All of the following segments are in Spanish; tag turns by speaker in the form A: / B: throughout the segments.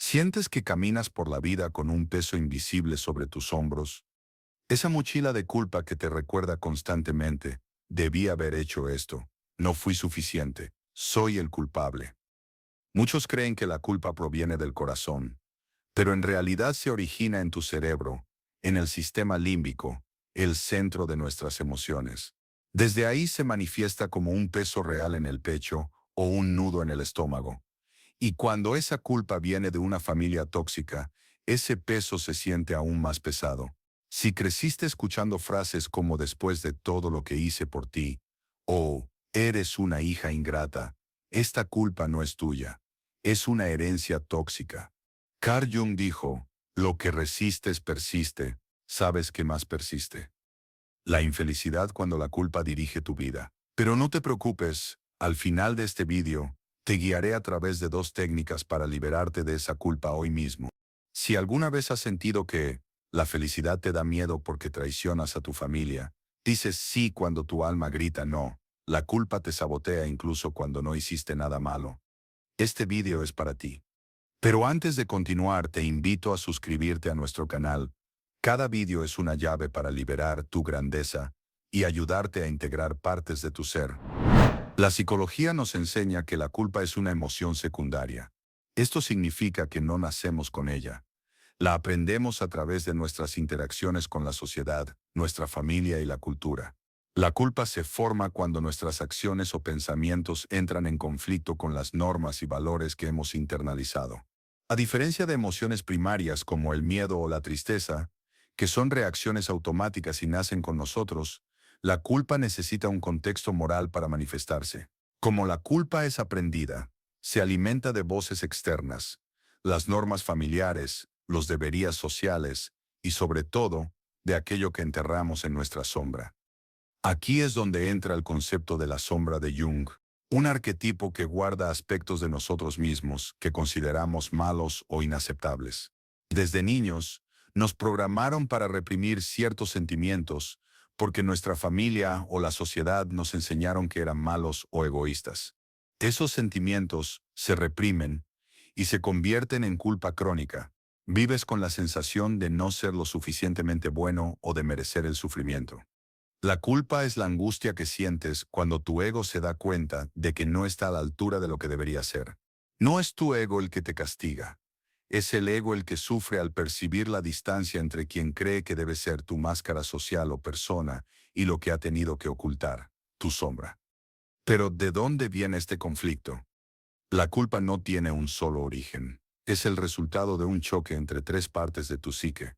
A: ¿Sientes que caminas por la vida con un peso invisible sobre tus hombros? Esa mochila de culpa que te recuerda constantemente, debí haber hecho esto, no fui suficiente, soy el culpable. Muchos creen que la culpa proviene del corazón, pero en realidad se origina en tu cerebro, en el sistema límbico, el centro de nuestras emociones. Desde ahí se manifiesta como un peso real en el pecho o un nudo en el estómago. Y cuando esa culpa viene de una familia tóxica, ese peso se siente aún más pesado. Si creciste escuchando frases como después de todo lo que hice por ti, o eres una hija ingrata, esta culpa no es tuya, es una herencia tóxica. Carl Jung dijo, lo que resistes persiste, ¿sabes qué más persiste? La infelicidad cuando la culpa dirige tu vida. Pero no te preocupes, al final de este vídeo, te guiaré a través de dos técnicas para liberarte de esa culpa hoy mismo. Si alguna vez has sentido que la felicidad te da miedo porque traicionas a tu familia, dices sí cuando tu alma grita no, la culpa te sabotea incluso cuando no hiciste nada malo. Este vídeo es para ti. Pero antes de continuar, te invito a suscribirte a nuestro canal. Cada vídeo es una llave para liberar tu grandeza y ayudarte a integrar partes de tu ser. La psicología nos enseña que la culpa es una emoción secundaria. Esto significa que no nacemos con ella. La aprendemos a través de nuestras interacciones con la sociedad, nuestra familia y la cultura. La culpa se forma cuando nuestras acciones o pensamientos entran en conflicto con las normas y valores que hemos internalizado. A diferencia de emociones primarias como el miedo o la tristeza, que son reacciones automáticas y nacen con nosotros, la culpa necesita un contexto moral para manifestarse. Como la culpa es aprendida, se alimenta de voces externas, las normas familiares, los deberías sociales y, sobre todo, de aquello que enterramos en nuestra sombra. Aquí es donde entra el concepto de la sombra de Jung, un arquetipo que guarda aspectos de nosotros mismos que consideramos malos o inaceptables. Desde niños, nos programaron para reprimir ciertos sentimientos porque nuestra familia o la sociedad nos enseñaron que eran malos o egoístas. Esos sentimientos se reprimen y se convierten en culpa crónica. Vives con la sensación de no ser lo suficientemente bueno o de merecer el sufrimiento. La culpa es la angustia que sientes cuando tu ego se da cuenta de que no está a la altura de lo que debería ser. No es tu ego el que te castiga. Es el ego el que sufre al percibir la distancia entre quien cree que debe ser tu máscara social o persona y lo que ha tenido que ocultar, tu sombra. Pero ¿de dónde viene este conflicto? La culpa no tiene un solo origen. Es el resultado de un choque entre tres partes de tu psique.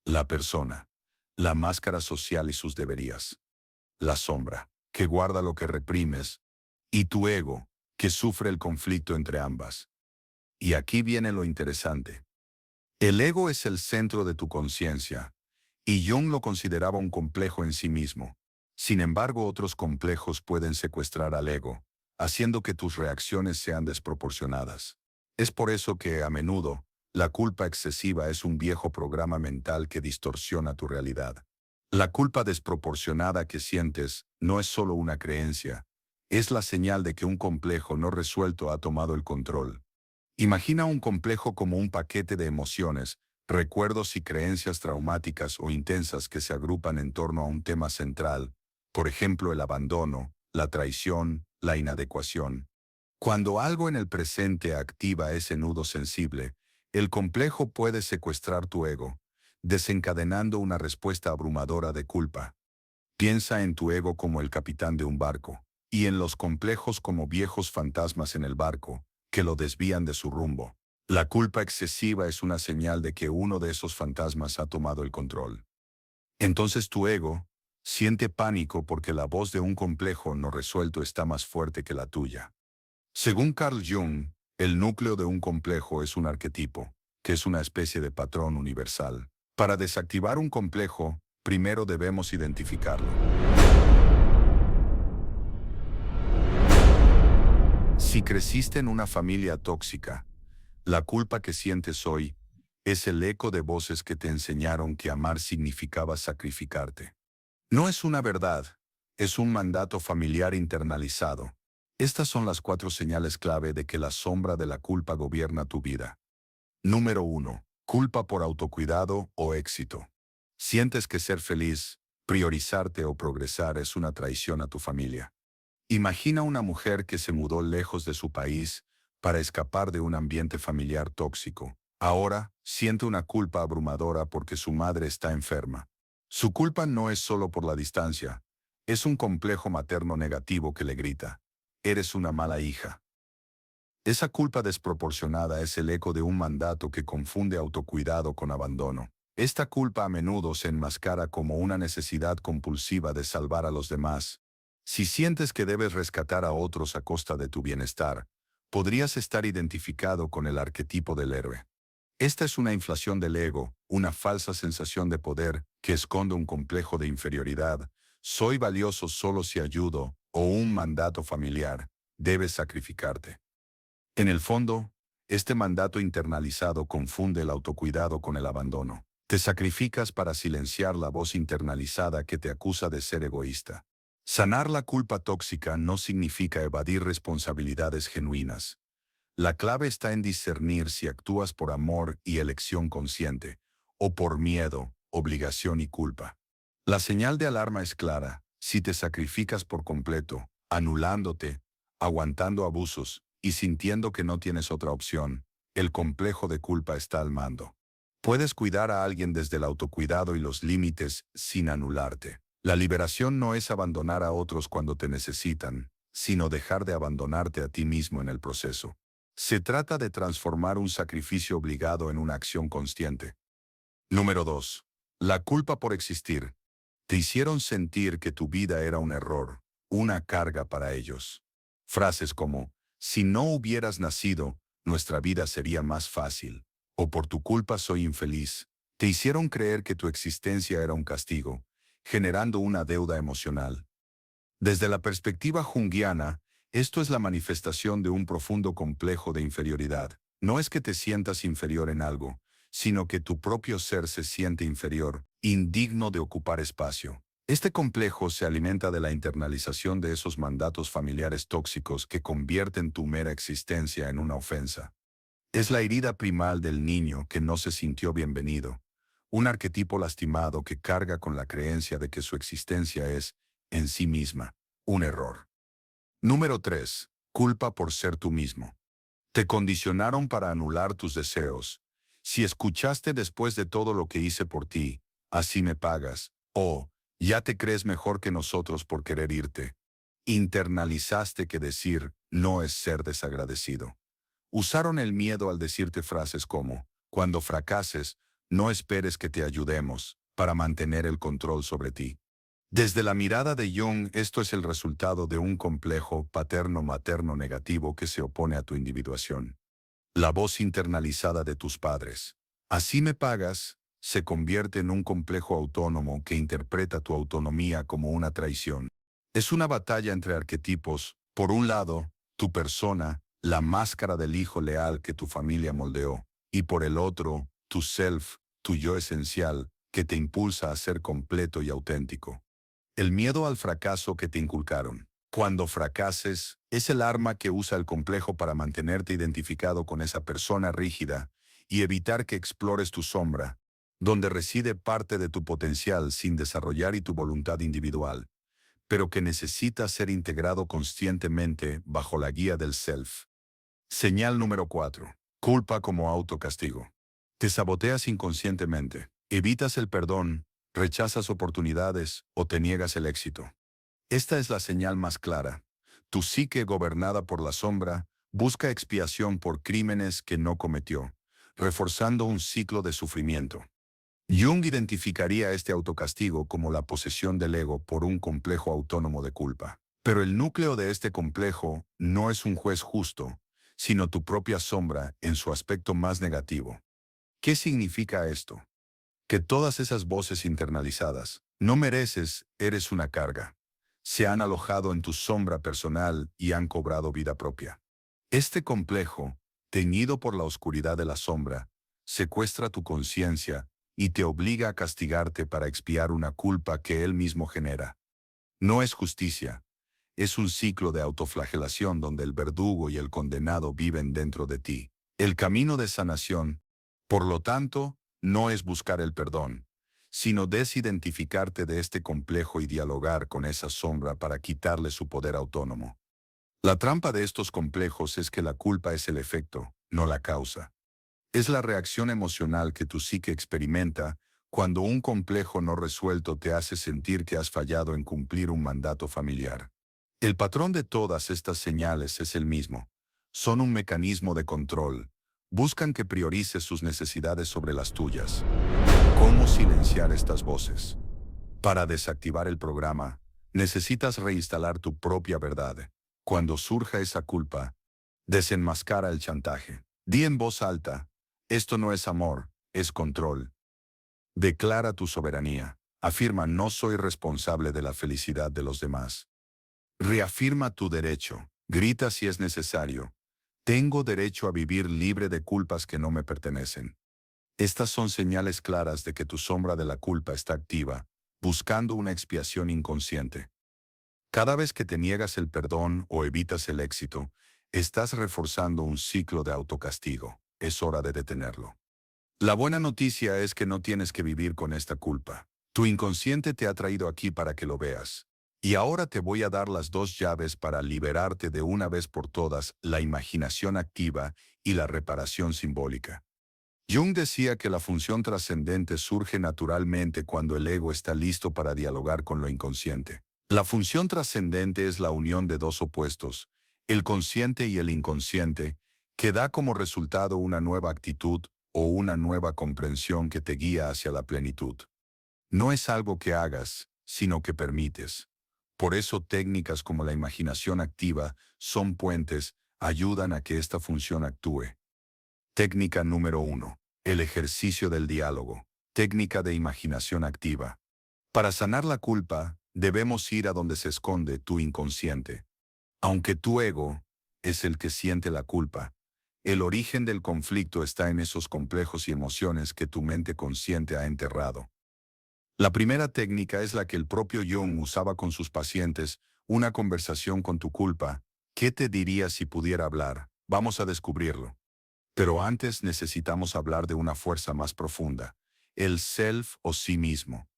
A: La persona, la máscara social y sus deberías. La sombra, que guarda lo que reprimes, y tu ego, que sufre el conflicto entre ambas. Y aquí viene lo interesante. El ego es el centro de tu conciencia, y Jung lo consideraba un complejo en sí mismo. Sin embargo, otros complejos pueden secuestrar al ego, haciendo que tus reacciones sean desproporcionadas. Es por eso que, a menudo, la culpa excesiva es un viejo programa mental que distorsiona tu realidad. La culpa desproporcionada que sientes no es solo una creencia, es la señal de que un complejo no resuelto ha tomado el control. Imagina un complejo como un paquete de emociones, recuerdos y creencias traumáticas o intensas que se agrupan en torno a un tema central, por ejemplo el abandono, la traición, la inadecuación. Cuando algo en el presente activa ese nudo sensible, el complejo puede secuestrar tu ego, desencadenando una respuesta abrumadora de culpa. Piensa en tu ego como el capitán de un barco, y en los complejos como viejos fantasmas en el barco, que lo desvían de su rumbo. La culpa excesiva es una señal de que uno de esos fantasmas ha tomado el control. Entonces tu ego siente pánico porque la voz de un complejo no resuelto está más fuerte que la tuya. Según Carl Jung, el núcleo de un complejo es un arquetipo, que es una especie de patrón universal. Para desactivar un complejo, primero debemos identificarlo. Si creciste en una familia tóxica, la culpa que sientes hoy es el eco de voces que te enseñaron que amar significaba sacrificarte. No es una verdad, es un mandato familiar internalizado. Estas son las 4 señales clave de que la sombra de la culpa gobierna tu vida. Número 1. Culpa por autocuidado o éxito. Sientes que ser feliz, priorizarte o progresar es una traición a tu familia. Imagina una mujer que se mudó lejos de su país para escapar de un ambiente familiar tóxico. Ahora siente una culpa abrumadora porque su madre está enferma. Su culpa no es solo por la distancia, es un complejo materno negativo que le grita: eres una mala hija. Esa culpa desproporcionada es el eco de un mandato que confunde autocuidado con abandono. Esta culpa a menudo se enmascara como una necesidad compulsiva de salvar a los demás. Si sientes que debes rescatar a otros a costa de tu bienestar, podrías estar identificado con el arquetipo del héroe. Esta es una inflación del ego, una falsa sensación de poder que esconde un complejo de inferioridad. Soy valioso solo si ayudo, o un mandato familiar. Debes sacrificarte. En el fondo, este mandato internalizado confunde el autocuidado con el abandono. Te sacrificas para silenciar la voz internalizada que te acusa de ser egoísta. Sanar la culpa tóxica no significa evadir responsabilidades genuinas. La clave está en discernir si actúas por amor y elección consciente, o por miedo, obligación y culpa. La señal de alarma es clara: si te sacrificas por completo, anulándote, aguantando abusos y sintiendo que no tienes otra opción, el complejo de culpa está al mando. Puedes cuidar a alguien desde el autocuidado y los límites sin anularte. La liberación no es abandonar a otros cuando te necesitan, sino dejar de abandonarte a ti mismo en el proceso. Se trata de transformar un sacrificio obligado en una acción consciente. Número 2. La culpa por existir. Te hicieron sentir que tu vida era un error, una carga para ellos. Frases como: si no hubieras nacido, nuestra vida sería más fácil, o por tu culpa soy infeliz, te hicieron creer que tu existencia era un castigo, generando una deuda emocional. Desde la perspectiva junguiana, esto es la manifestación de un profundo complejo de inferioridad. No es que te sientas inferior en algo, sino que tu propio ser se siente inferior, indigno de ocupar espacio. Este complejo se alimenta de la internalización de esos mandatos familiares tóxicos que convierten tu mera existencia en una ofensa. Es la herida primal del niño que no se sintió bienvenido, un arquetipo lastimado que carga con la creencia de que su existencia es, en sí misma, un error. Número 3. Culpa por ser tú mismo. Te condicionaron para anular tus deseos. Si escuchaste: después de todo lo que hice por ti, así me pagas, o ya te crees mejor que nosotros por querer irte. Internalizaste que decir no es ser desagradecido. Usaron el miedo al decirte frases como: cuando fracases, no esperes que te ayudemos, para mantener el control sobre ti. Desde la mirada de Jung, esto es el resultado de un complejo paterno-materno negativo que se opone a tu individuación. La voz internalizada de tus padres: así me pagas, se convierte en un complejo autónomo que interpreta tu autonomía como una traición. Es una batalla entre arquetipos: por un lado, tu persona, la máscara del hijo leal que tu familia moldeó, y por el otro, tu self, tu yo esencial, que te impulsa a ser completo y auténtico. El miedo al fracaso que te inculcaron. Cuando fracases, es el arma que usa el complejo para mantenerte identificado con esa persona rígida y evitar que explores tu sombra, donde reside parte de tu potencial sin desarrollar y tu voluntad individual, pero que necesita ser integrado conscientemente bajo la guía del self. Señal número 4. Culpa como autocastigo. Te saboteas inconscientemente. Evitas el perdón, rechazas oportunidades o te niegas el éxito. Esta es la señal más clara. Tu psique, gobernada por la sombra, busca expiación por crímenes que no cometió, reforzando un ciclo de sufrimiento. Jung identificaría este autocastigo como la posesión del ego por un complejo autónomo de culpa. Pero el núcleo de este complejo no es un juez justo, sino tu propia sombra en su aspecto más negativo. ¿Qué significa esto? Que todas esas voces internalizadas: no mereces, eres una carga, se han alojado en tu sombra personal y han cobrado vida propia. Este complejo, teñido por la oscuridad de la sombra, secuestra tu conciencia y te obliga a castigarte para expiar una culpa que él mismo genera. No es justicia, es un ciclo de autoflagelación donde el verdugo y el condenado viven dentro de ti. El camino de sanación Por lo tanto, no es buscar el perdón, sino desidentificarte de este complejo y dialogar con esa sombra para quitarle su poder autónomo. La trampa de estos complejos es que la culpa es el efecto, no la causa. Es la reacción emocional que tu psique experimenta cuando un complejo no resuelto te hace sentir que has fallado en cumplir un mandato familiar. El patrón de todas estas señales es el mismo. Son un mecanismo de control. Buscan que priorices sus necesidades sobre las tuyas. ¿Cómo silenciar estas voces? Para desactivar el programa, necesitas reinstalar tu propia verdad. Cuando surja esa culpa, desenmascara el chantaje. Di en voz alta, esto no es amor, es control. Declara tu soberanía. Afirma, no soy responsable de la felicidad de los demás. Reafirma tu derecho. Grita si es necesario. Tengo derecho a vivir libre de culpas que no me pertenecen. Estas son señales claras de que tu sombra de la culpa está activa, buscando una expiación inconsciente. Cada vez que te niegas el perdón o evitas el éxito, estás reforzando un ciclo de autocastigo. Es hora de detenerlo. La buena noticia es que no tienes que vivir con esta culpa. Tu inconsciente te ha traído aquí para que lo veas. Y ahora te voy a dar las dos llaves para liberarte de una vez por todas la imaginación activa y la reparación simbólica. Jung decía que la función trascendente surge naturalmente cuando el ego está listo para dialogar con lo inconsciente. La función trascendente es la unión de dos opuestos, el consciente y el inconsciente, que da como resultado una nueva actitud o una nueva comprensión que te guía hacia la plenitud. No es algo que hagas, sino que permites. Por eso técnicas como la imaginación activa son puentes, ayudan a que esta función actúe. Técnica número 1. El ejercicio del diálogo. Técnica de imaginación activa. Para sanar la culpa, debemos ir a donde se esconde tu inconsciente. Aunque tu ego es el que siente la culpa, el origen del conflicto está en esos complejos y emociones que tu mente consciente ha enterrado. La primera técnica es la que el propio Jung usaba con sus pacientes, una conversación con tu culpa. ¿Qué te diría si pudiera hablar? Vamos a descubrirlo. Pero antes necesitamos hablar de una fuerza más profunda, el self o sí mismo.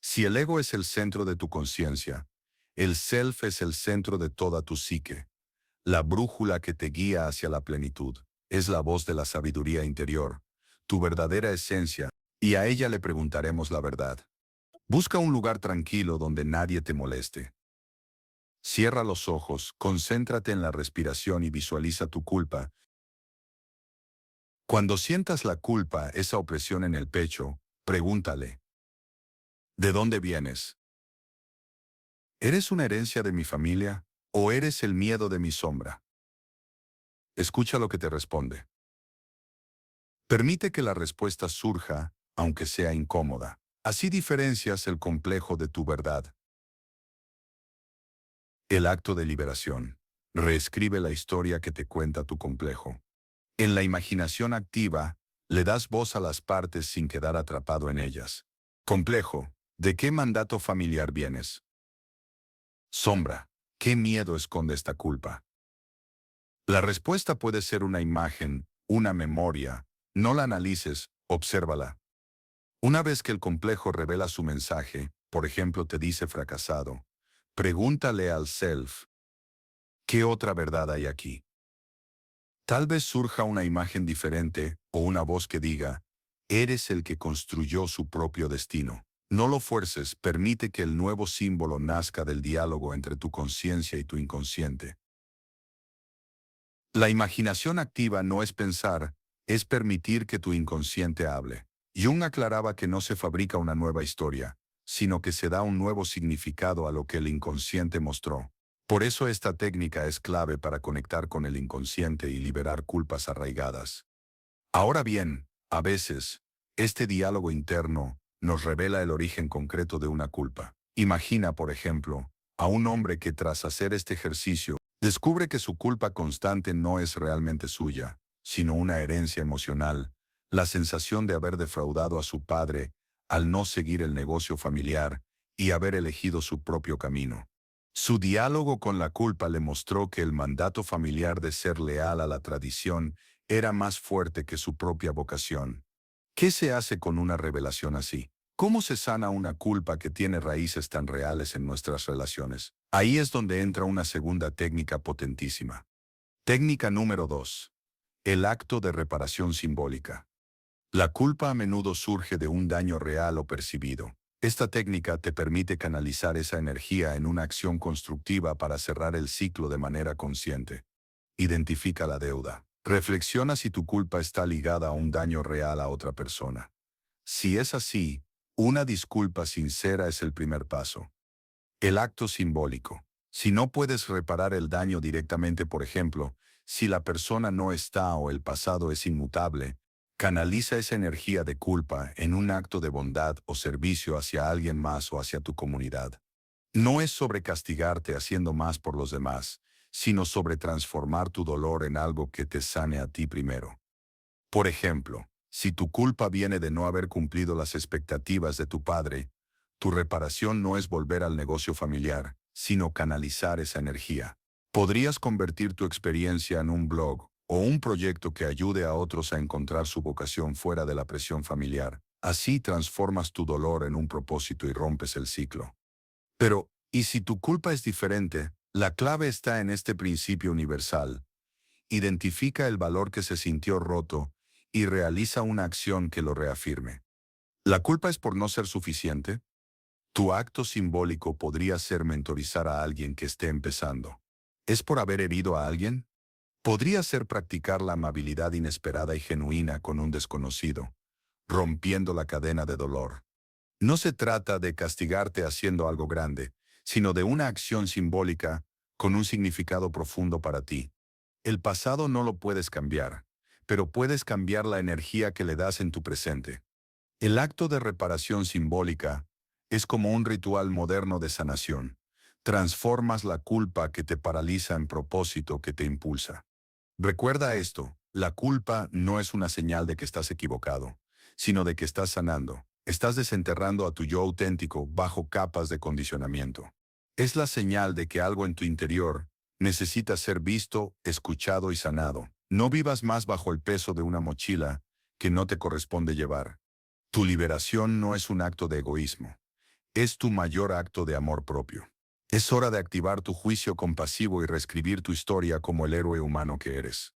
A: Si el ego es el centro de tu conciencia, el self es el centro de toda tu psique. La brújula que te guía hacia la plenitud es la voz de la sabiduría interior, tu verdadera esencia, y a ella le preguntaremos la verdad. Busca un lugar tranquilo donde nadie te moleste. Cierra los ojos, concéntrate en la respiración y visualiza tu culpa. Cuando sientas la culpa, esa opresión en el pecho, pregúntale, ¿de dónde vienes? ¿Eres una herencia de mi familia o eres el miedo de mi sombra? Escucha lo que te responde. Permite que la respuesta surja, aunque sea incómoda. Así diferencias el complejo de tu verdad. El acto de liberación. Reescribe la historia que te cuenta tu complejo. En la imaginación activa, le das voz a las partes sin quedar atrapado en ellas. Complejo. ¿De qué mandato familiar vienes? Sombra. ¿Qué miedo esconde esta culpa? La respuesta puede ser una imagen, una memoria. No la analices, obsérvala. Una vez que el complejo revela su mensaje, por ejemplo te dice fracasado, pregúntale al self, ¿qué otra verdad hay aquí? Tal vez surja una imagen diferente o una voz que diga, eres el que construyó su propio destino. No lo fuerces, permite que el nuevo símbolo nazca del diálogo entre tu conciencia y tu inconsciente. La imaginación activa no es pensar, es permitir que tu inconsciente hable. Jung aclaraba que no se fabrica una nueva historia, sino que se da un nuevo significado a lo que el inconsciente mostró. Por eso esta técnica es clave para conectar con el inconsciente y liberar culpas arraigadas. Ahora bien, a veces, este diálogo interno nos revela el origen concreto de una culpa. Imagina, por ejemplo, a un hombre que tras hacer este ejercicio, descubre que su culpa constante no es realmente suya, sino una herencia emocional, la sensación de haber defraudado a su padre al no seguir el negocio familiar y haber elegido su propio camino. Su diálogo con la culpa le mostró que el mandato familiar de ser leal a la tradición era más fuerte que su propia vocación. ¿Qué se hace con una revelación así? ¿Cómo se sana una culpa que tiene raíces tan reales en nuestras relaciones? Ahí es donde entra una segunda técnica potentísima. Técnica número 2. El acto de reparación simbólica. La culpa a menudo surge de un daño real o percibido. Esta técnica te permite canalizar esa energía en una acción constructiva para cerrar el ciclo de manera consciente. Identifica la deuda. Reflexiona si tu culpa está ligada a un daño real a otra persona. Si es así, una disculpa sincera es el primer paso. El acto simbólico. Si no puedes reparar el daño directamente, por ejemplo, si la persona no está o el pasado es inmutable, canaliza esa energía de culpa en un acto de bondad o servicio hacia alguien más o hacia tu comunidad. No es sobre castigarte haciendo más por los demás, sino sobre transformar tu dolor en algo que te sane a ti primero. Por ejemplo, si tu culpa viene de no haber cumplido las expectativas de tu padre, tu reparación no es volver al negocio familiar, sino canalizar esa energía. Podrías convertir tu experiencia en un blog o un proyecto que ayude a otros a encontrar su vocación fuera de la presión familiar. Así transformas tu dolor en un propósito y rompes el ciclo. Pero, ¿y si tu culpa es diferente? La clave está en este principio universal. Identifica el valor que se sintió roto y realiza una acción que lo reafirme. ¿La culpa es por no ser suficiente? Tu acto simbólico podría ser mentorizar a alguien que esté empezando. ¿Es por haber herido a alguien? Podría ser practicar la amabilidad inesperada y genuina con un desconocido, rompiendo la cadena de dolor. No se trata de castigarte haciendo algo grande, sino de una acción simbólica con un significado profundo para ti. El pasado no lo puedes cambiar, pero puedes cambiar la energía que le das en tu presente. El acto de reparación simbólica es como un ritual moderno de sanación. Transformas la culpa que te paraliza en propósito que te impulsa. Recuerda esto, la culpa no es una señal de que estás equivocado, sino de que estás sanando. Estás desenterrando a tu yo auténtico bajo capas de condicionamiento. Es la señal de que algo en tu interior necesita ser visto, escuchado y sanado. No vivas más bajo el peso de una mochila que no te corresponde llevar. Tu liberación no es un acto de egoísmo, es tu mayor acto de amor propio. Es hora de activar tu juicio compasivo y reescribir tu historia como el héroe humano que eres.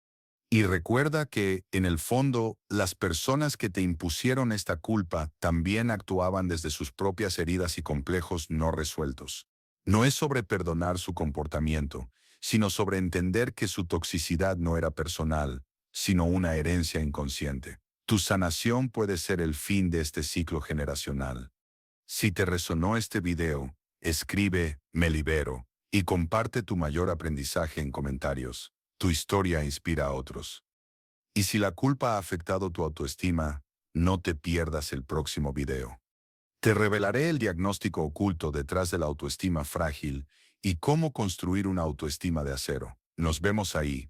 A: Y recuerda que, en el fondo, las personas que te impusieron esta culpa también actuaban desde sus propias heridas y complejos no resueltos. No es sobre perdonar su comportamiento, sino sobre entender que su toxicidad no era personal, sino una herencia inconsciente. Tu sanación puede ser el fin de este ciclo generacional. Si te resonó este video, escribe "Me libero" y comparte tu mayor aprendizaje en comentarios. Tu historia inspira a otros. Y si la culpa ha afectado tu autoestima, no te pierdas el próximo video. Te revelaré el diagnóstico oculto detrás de la autoestima frágil y cómo construir una autoestima de acero. Nos vemos ahí.